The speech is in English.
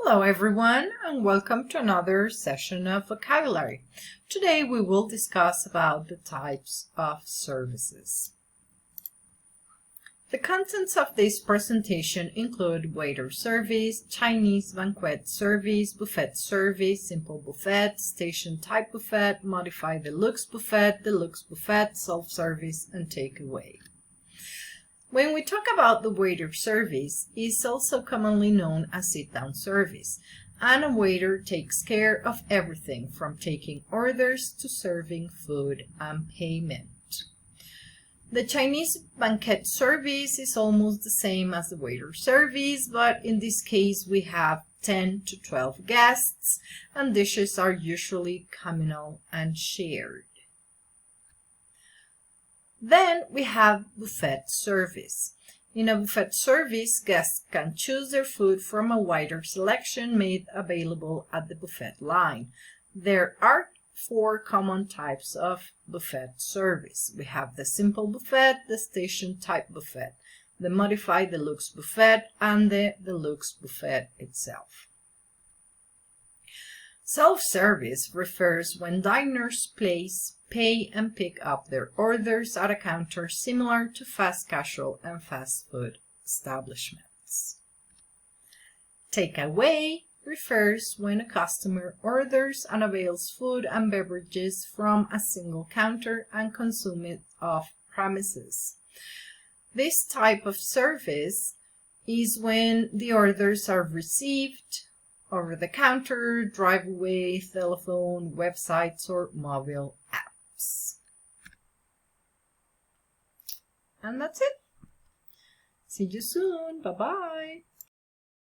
Hello everyone, and welcome to another session of vocabulary. Today we will discuss about the types of services. The contents of this presentation include waiter service, Chinese banquet service, buffet service, simple buffet, station type buffet, modified deluxe buffet, self-service, and takeaway. When we talk about the waiter service, it's also commonly known as sit-down service, and a waiter takes care of everything from taking orders to serving food and payment. The Chinese banquet service is almost the same as the waiter service, but in this case we have 10 to 12 guests, and dishes are usually communal and shared. Then we have buffet service. In a buffet service, guests can choose their food from a wider selection made available at the buffet line. There are 4 common types of buffet service. We have the simple buffet, the station type buffet, the modified deluxe buffet, and the deluxe buffet itself. Self-service refers when diners pay and pick up their orders at a counter similar to fast casual and fast food establishments. Takeaway refers when a customer orders and avails food and beverages from a single counter and consumes it off premises. This type of service is when the orders are received over the counter, drive-away, telephone, websites, or mobile apps. And that's it. See you soon. Bye-bye.